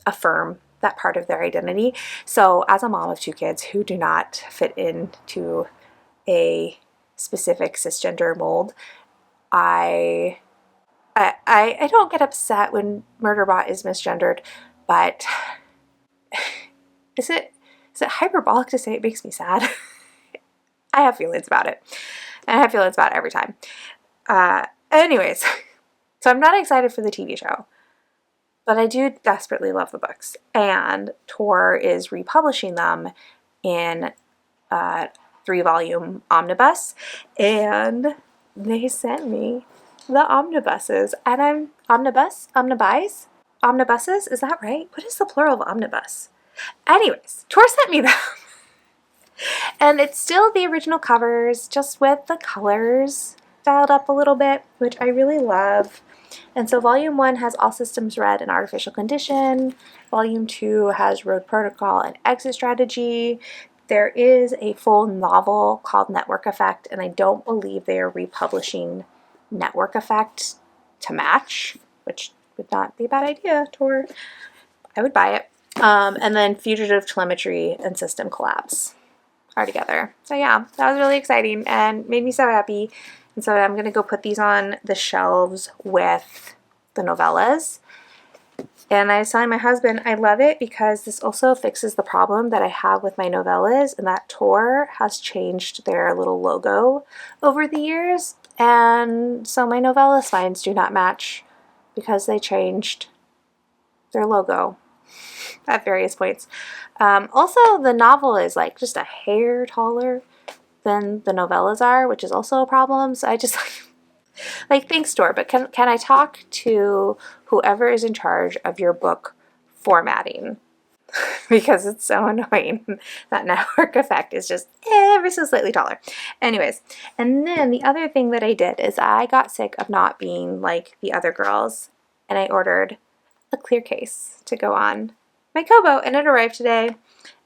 affirm that part of their identity. So as a mom of two kids who do not fit into a specific cisgender mold, I don't get upset when Murderbot is misgendered, but is it hyperbolic to say it makes me sad? I have feelings about it. And I have feelings about it every time. Anyways, so I'm not excited for the TV show, but I do desperately love the books. And Tor is republishing them in a 3-volume omnibus, and they sent me the omnibuses. And I'm omnibuses? Is that right? What is the plural of omnibus? Anyways, Tor sent me them. And it's still the original covers, just with the colors dialed up a little bit, which I really love. And so Volume 1 has All Systems Red and Artificial Condition. Volume 2 has Road Protocol and Exit Strategy. There is a full novel called Network Effect, and I don't believe they are republishing Network Effect to match, which would not be a bad idea, Tor. I would buy it. And then Fugitive Telemetry and System Collapse. are together. So yeah, that was really exciting and made me so happy. And so I'm going to go put these on the shelves with the novellas. And I was telling my husband, I love it because this also fixes the problem that I have with my novellas, and that Tor has changed their little logo over the years. And so my novella spines do not match because they changed their logo at various points. Also, the novel is like just a hair taller than the novellas are, which is also a problem. So I just like, thanks, Tor, but can I talk to whoever is in charge of your book formatting? Because it's so annoying. That network effect is just ever so slightly taller. Anyways, and then the other thing that I did is I got sick of not being like the other girls, and I ordered a clear case to go on my Kobo, and it arrived today,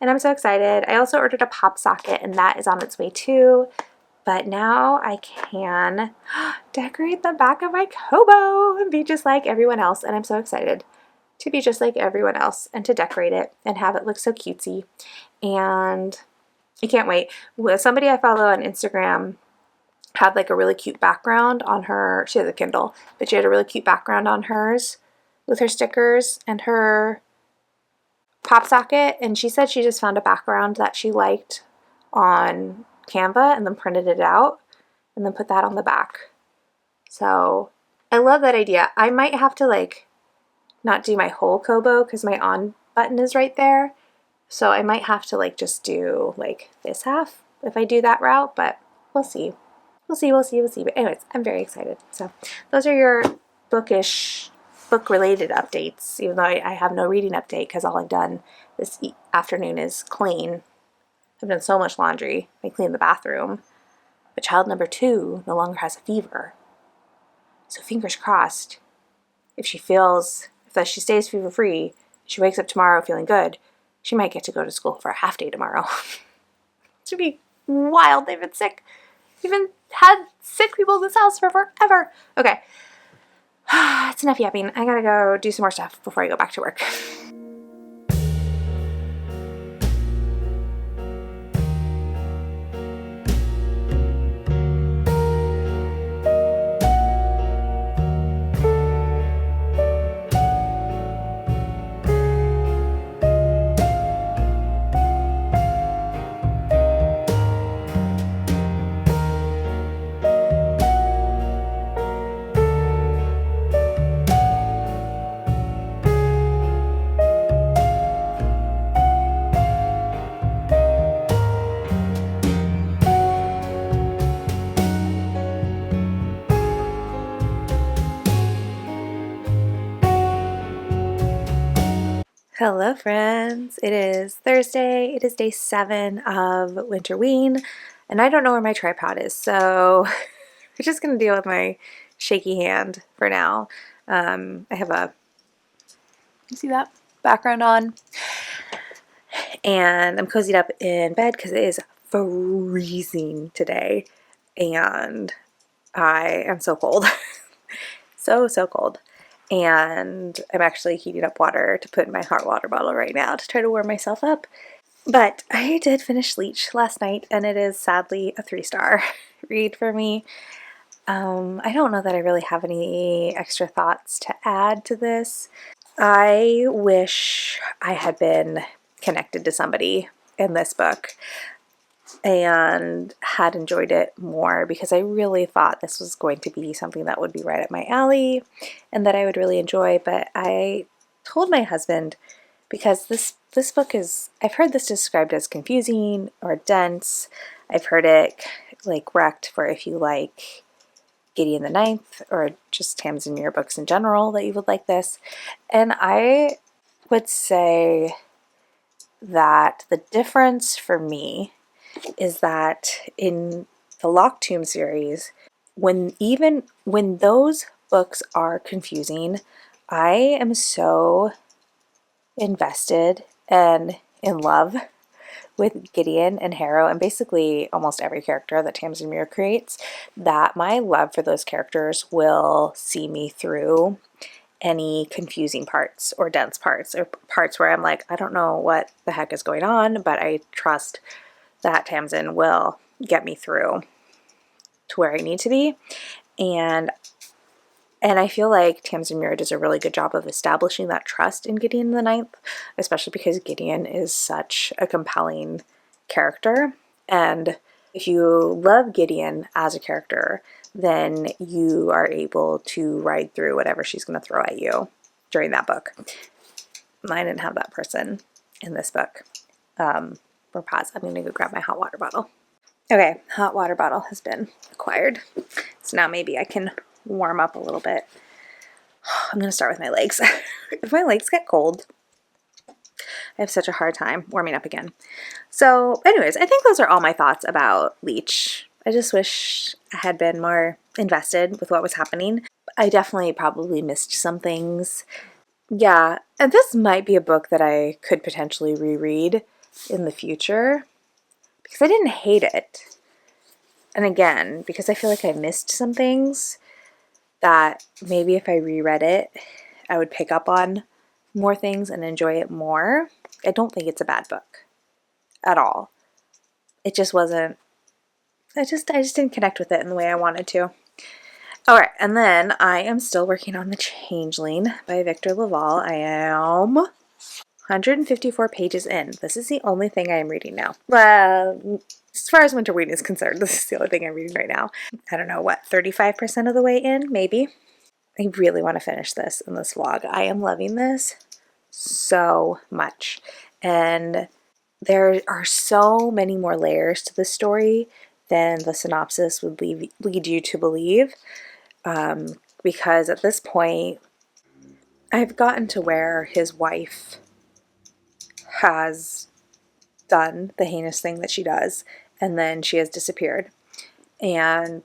and I'm so excited. I also ordered a pop socket, and that is on its way too. But now I can decorate the back of my Kobo and be just like everyone else, and I'm so excited to be just like everyone else and to decorate it and have it look so cutesy. And I can't wait. Somebody I follow on Instagram had like a really cute background on her. She has a Kindle, but she had a really cute background on hers with her stickers and her pop socket. And she said she just found a background that she liked on Canva and then printed it out and then put that on the back. So I love that idea. I might have to like not do my whole Kobo because my on button is right there. So I might have to like just do like this half if I do that route, but we'll see. We'll see. But anyways, I'm very excited. So those are your book related updates, even though I have no reading update because all I've done this afternoon is clean. I've done so much laundry. I cleaned the bathroom. But child number 2 no longer has a fever. So fingers crossed, if she stays fever free, she wakes up tomorrow feeling good, she might get to go to school for a half day tomorrow. It should be wild. They've been sick. We've been had sick people in this house for forever. Okay. It's enough yapping. I gotta go do some more stuff before I go back to work. Hello friends, it is Thursday, it is day 7 of Winterween, and I don't know where my tripod is, so we're just going to deal with my shaky hand for now. I have you see that background on? And I'm cozied up in bed because it is freezing today, and I am so cold. So cold. And I'm actually heating up water to put in my hot water bottle right now to try to warm myself up. But I did finish Leech last night, and it is sadly a 3-star read for me. I don't know that I really have any extra thoughts to add to this. I wish I had been connected to somebody in this book and had enjoyed it more, because I really thought this was going to be something that would be right up my alley and that I would really enjoy. But I told my husband, because this book is, I've heard this described as confusing or dense. I've heard it like wrecked for if you like Gideon the Ninth or just Tamsin Muir books in general, that you would like this. And I would say that the difference for me is that in the Locked Tomb series, when those books are confusing, I am so invested and in love with Gideon and Harrow and basically almost every character that Tamsin Muir creates, that my love for those characters will see me through any confusing parts or dense parts or parts where I'm like, I don't know what the heck is going on, but I trust that Tamsin will get me through to where I need to be. And I feel like Tamsin Muir does a really good job of establishing that trust in Gideon the Ninth, especially because Gideon is such a compelling character. And if you love Gideon as a character, then you are able to ride through whatever she's going to throw at you during that book. I didn't have that person in this book. We're pause. I'm going to go grab my hot water bottle. Okay, hot water bottle has been acquired. So now maybe I can warm up a little bit. I'm going to start with my legs. If my legs get cold, I have such a hard time warming up again. So anyways, I think those are all my thoughts about Leech. I just wish I had been more invested with what was happening. I definitely probably missed some things. Yeah, and this might be a book that I could potentially reread in the future because I didn't hate it. And again, because I feel like I missed some things that maybe if I reread it, I would pick up on more things and enjoy it more. I don't think it's a bad book at all. It just wasn't, I just didn't connect with it in the way I wanted to. All right, and then I am still working on The Changeling by Victor LaValle. I am 154 pages in. This is the only thing I am reading now. Well, as far as WINTERWEEN is concerned, this is the only thing I'm reading right now. I don't know, what, 35% of the way in, maybe? I really want to finish this in this vlog. I am loving this so much. And there are so many more layers to this story than the synopsis would lead you to believe. Because at this point, I've gotten to where his wife has done the heinous thing that she does, and then she has disappeared. And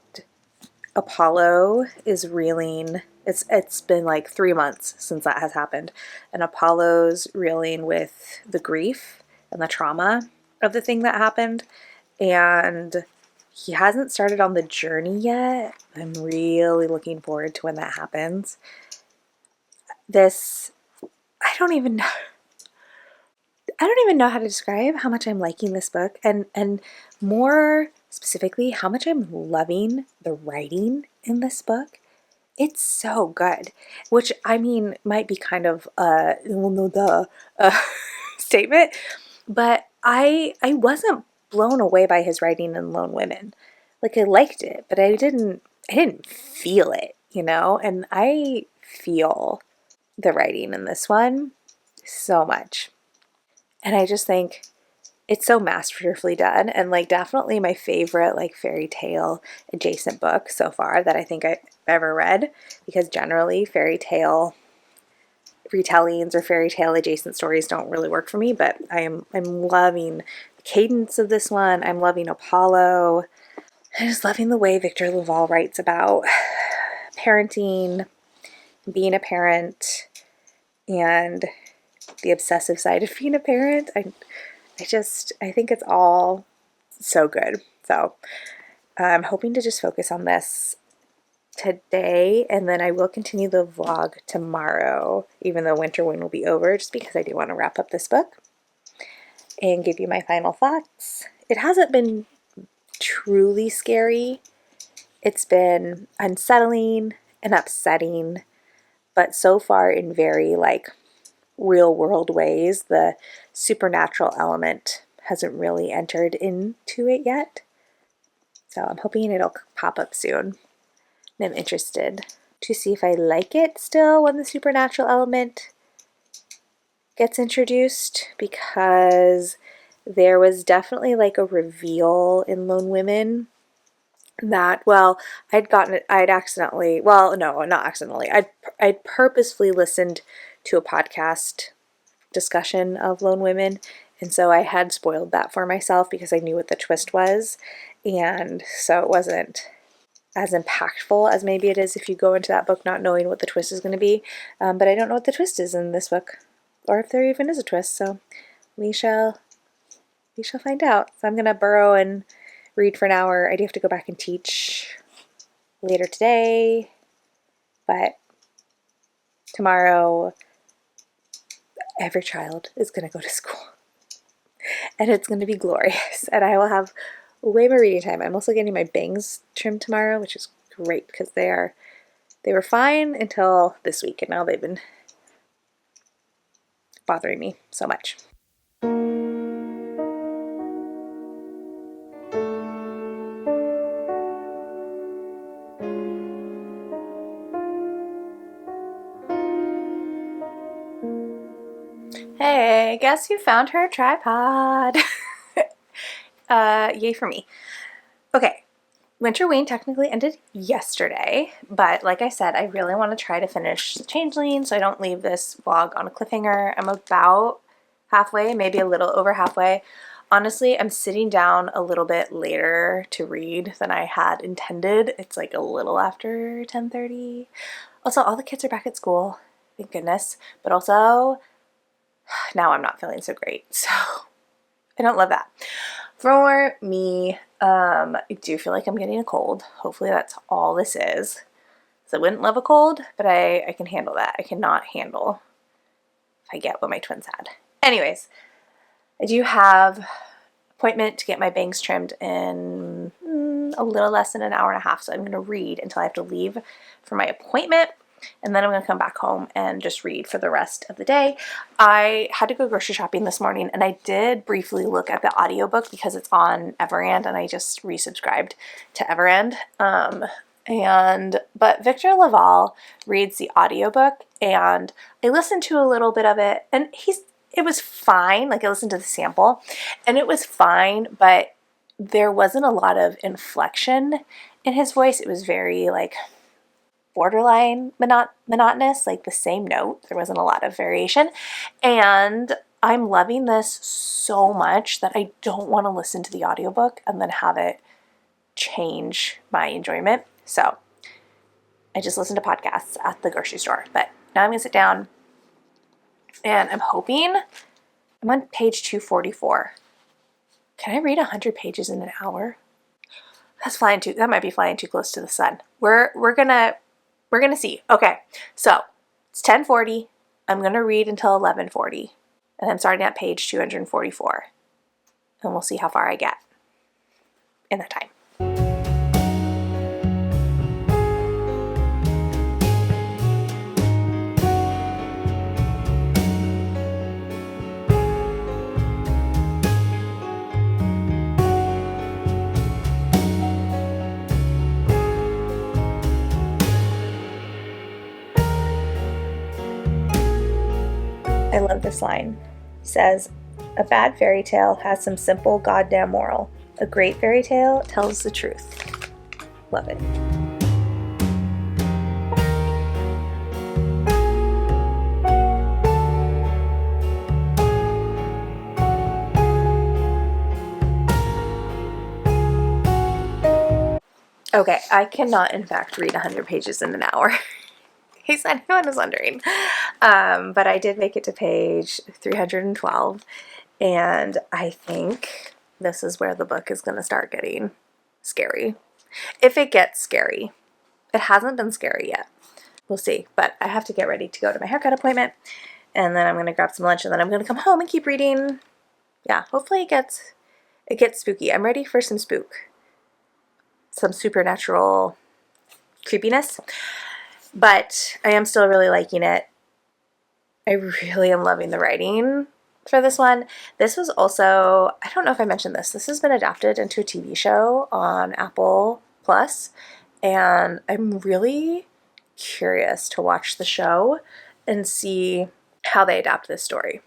Apollo is reeling. It's been like 3 months since that has happened, and Apollo's reeling with the grief and the trauma of the thing that happened, and he hasn't started on the journey yet. I'm really looking forward to when that happens. I don't even know how to describe how much I'm liking this book, and more specifically, how much I'm loving the writing in this book. It's so good, which I mean might be kind of a statement, but I wasn't blown away by his writing in Lone Women. Like, I liked it, but I didn't feel it, and I feel the writing in this one so much. And I just think it's so masterfully done, and like definitely my favorite like fairy tale adjacent book so far that I think I've ever read, because generally fairy tale retellings or fairy tale adjacent stories don't really work for me, but I'm loving the cadence of this one. I'm loving Apollo. I'm just loving the way Victor LaValle writes about parenting, being a parent, and the obsessive side of being a parent. I think it's all so good. So I'm hoping to just focus on this today, and then I will continue the vlog tomorrow, even though WINTERWEEN will be over, just because I do want to wrap up this book and give you my final thoughts. It hasn't been truly scary. It's been unsettling and upsetting, but so far in very like real world ways. The supernatural element hasn't really entered into it yet. So I'm hoping it'll pop up soon. And I'm interested to see if I like it still when the supernatural element gets introduced, because there was definitely like a reveal in Lone Women that, well, I'd accidentally, well, no, not accidentally, I'd purposefully listened to a podcast discussion of Lone Women, and so I had spoiled that for myself because I knew what the twist was, and so it wasn't as impactful as maybe it is if you go into that book not knowing what the twist is going to be. But I don't know what the twist is in this book, or if there even is a twist, so we shall find out. So I'm going to burrow and read for an hour. I do have to go back and teach later today, but tomorrow every child is going to go to school. and it's going to be glorious, and I will have way more reading time. I'm also getting my bangs trimmed tomorrow, which is great because they were fine until this week, and now they've been bothering me so much. Hey, guess who found her tripod? Yay for me. Okay, WINTERWEEN technically ended yesterday, but like I said, I really want to try to finish Changeling so I don't leave this vlog on a cliffhanger. I'm about halfway, maybe a little over halfway. Honestly, I'm sitting down a little bit later to read than I had intended. It's like a little after 10:30. Also, all the kids are back at school, thank goodness, but also now I'm not feeling so great, so I don't love that. For me, I do feel like I'm getting a cold. Hopefully that's all this is. So I wouldn't love a cold, but I can handle that. I cannot handle if I get what my twins had. Anyways, I do have appointment to get my bangs trimmed in a little less than an hour and a half, so I'm going to read until I have to leave for my appointment, and then I'm going to come back home and just read for the rest of the day. I had to go grocery shopping this morning, and I did briefly look at the audiobook because it's on Everand, and I just resubscribed to Everand. But Victor Laval reads the audiobook, and I listened to a little bit of it, and it was fine. Like, I listened to the sample, and it was fine, but there wasn't a lot of inflection in his voice. It was very, like, borderline monotonous, like the same note. There wasn't a lot of variation, and I'm loving this so much that I don't want to listen to the audiobook and then have it change my enjoyment. So I just listen to podcasts at the grocery store, but now I'm gonna sit down, and I'm hoping I'm on page 244. Can I read 100 pages in an hour? That might be flying too close to the sun. We're gonna see. Okay, so it's 10:40. I'm gonna read until 11:40, and I'm starting at page 244, and we'll see how far I get in that time. I love this line. He says, "A bad fairy tale has some simple goddamn moral. A great fairy tale tells the truth." Love it. Okay, I cannot, in fact, read 100 pages in an hour. In case anyone is wondering. But I did make it to page 312, and I think this is where the book is going to start getting scary. If it gets scary. It hasn't been scary yet. We'll see. But I have to get ready to go to my haircut appointment, and then I'm going to grab some lunch, and then I'm going to come home and keep reading. Yeah, hopefully it gets spooky. I'm ready for some spook. Some supernatural creepiness. But I am still really liking it. I really am loving the writing for this one. This was also, I don't know if I mentioned this has been adapted into a TV show on Apple Plus, and I'm really curious to watch the show and see how they adapt this story.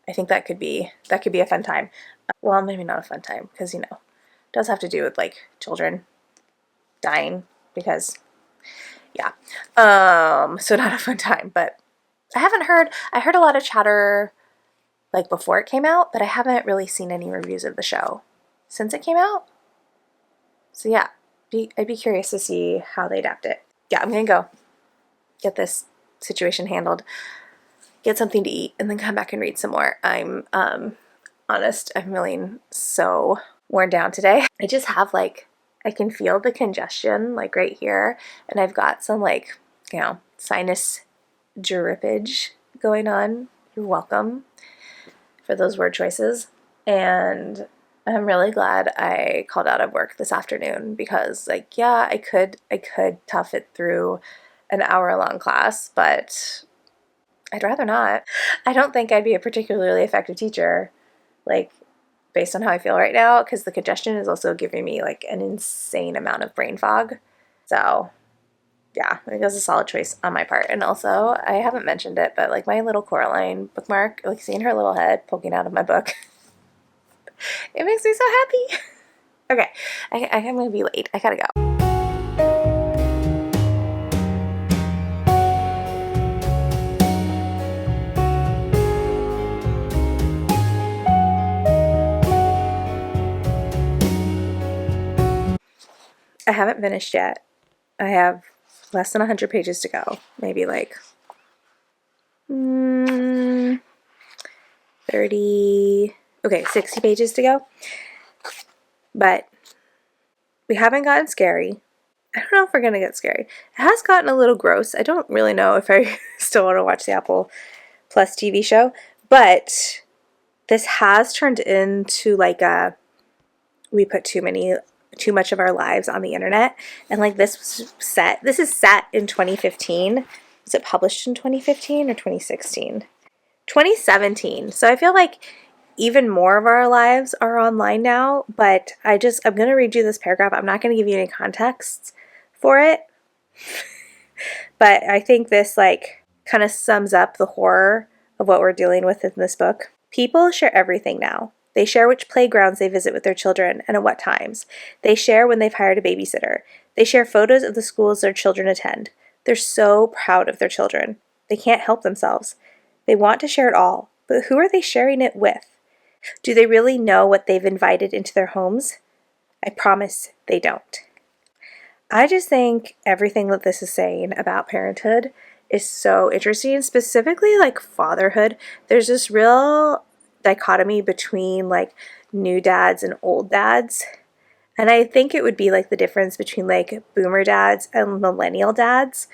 I think that could be a fun time. Well, maybe not a fun time, because it does have to do with like children dying, because yeah. So not a fun time, but I heard a lot of chatter like before it came out, but I haven't really seen any reviews of the show since it came out. So yeah, I'd be curious to see how they adapt it. Yeah, I'm gonna go get this situation handled, get something to eat, and then come back and read some more. I'm honest, I'm feeling so worn down today. I just have I can feel the congestion like right here, and I've got some sinus drippage going on. You're welcome for those word choices. And I'm really glad I called out of work this afternoon because, like, yeah, I could tough it through an hour-long class, but I'd rather not. I don't think I'd be a particularly effective teacher, like, based on how I feel right now, because the congestion is also giving me, like, an insane amount of brain fog. So, yeah, I think that's a solid choice on my part. And also, I haven't mentioned it, but, like, my little Coraline bookmark, like, seeing her little head poking out of my book, it makes me so happy. Okay, I'm gonna be late. I gotta go. I haven't finished yet. I have less than 100 pages to go. Maybe like 30, okay, 60 pages to go. But we haven't gotten scary. I don't know if we're going to get scary. It has gotten a little gross. I don't really know if I still want to watch the Apple Plus TV show. But this has turned into like a, we put too much of our lives on the internet. And like this is set in 2015. Was it published in 2015 or 2016? 2017. So I feel like even more of our lives are online now, but I'm going to read you this paragraph. I'm not going to give you any context for it, but I think this like kind of sums up the horror of what we're dealing with in this book. People share everything now. They share which playgrounds they visit with their children and at what times. They share when they've hired a babysitter. They share photos of the schools their children attend. They're so proud of their children. They can't help themselves. They want to share it all, but who are they sharing it with? Do they really know what they've invited into their homes? I promise they don't. I just think everything that this is saying about parenthood is so interesting, specifically like fatherhood. There's this real dichotomy between like new dads and old dads. And I think it would be like the difference between like boomer dads and millennial dads,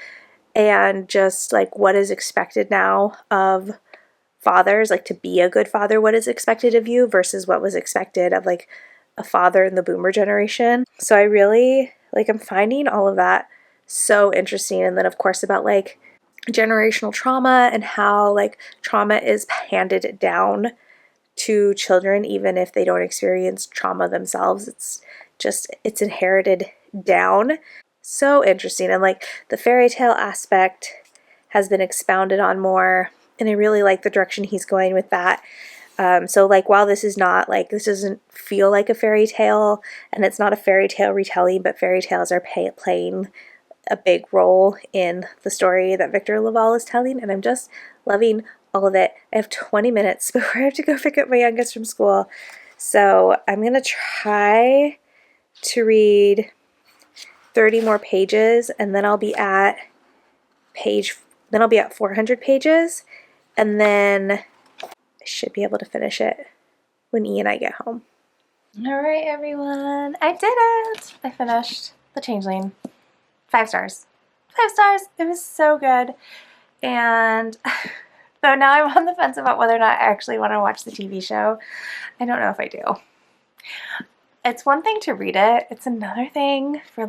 and just like what is expected now of fathers, like to be a good father, what is expected of you versus what was expected of like a father in the boomer generation. So I really like, I'm finding all of that so interesting. And then of course about like generational trauma and how like trauma is handed down to children even if they don't experience trauma themselves. It's inherited down. So interesting. And like the fairy tale aspect has been expounded on more, and I really like the direction he's going with that. So like while this doesn't feel like a fairy tale, and it's not a fairy tale retelling, but fairy tales are playing a big role in the story that Victor LaValle is telling, and I'm just loving all of it. I have 20 minutes before I have to go pick up my youngest from school, so I'm gonna try to read 30 more pages, and then I'll be at 400 pages, and then I should be able to finish it when E and I get home. All right, everyone, I did it. I finished The Changeling. 5 stars. 5 stars. It was so good. And though now I'm on the fence about whether or not I actually want to watch the TV show, I don't know if I do. It's one thing to read it. It's another thing for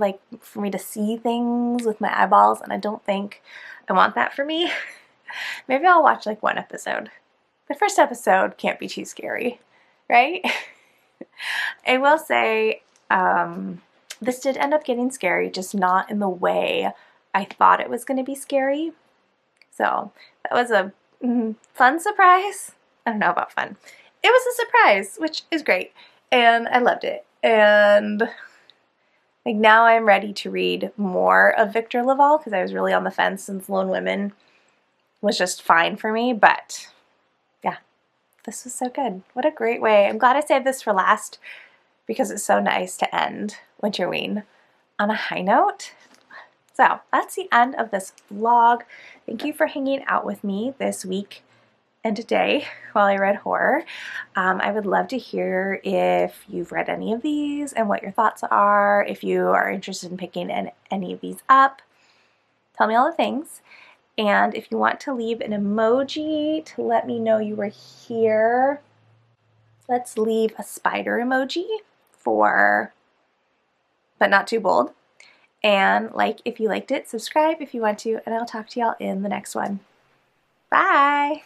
me to see things with my eyeballs, and I don't think I want that for me. Maybe I'll watch like one episode. The first episode can't be too scary, right? I will say this did end up getting scary, just not in the way I thought it was going to be scary. So that was a fun surprise. I don't know about fun. It was a surprise, which is great. And I loved it. And like now I'm ready to read more of Victor LaValle because I was really on the fence since Lone Women was just fine for me. But yeah, this was so good. What a great way. I'm glad I saved this for last because it's so nice to end Winterween on a high note. So that's the end of this vlog. Thank you for hanging out with me this week and today while I read horror. I would love to hear if you've read any of these and what your thoughts are. If you are interested in picking any of these up, tell me all the things. And if you want to leave an emoji to let me know you were here, Let's leave a spider emoji for, but not too bold. And like if you liked it, subscribe if you want to, and I'll talk to y'all in the next one. Bye!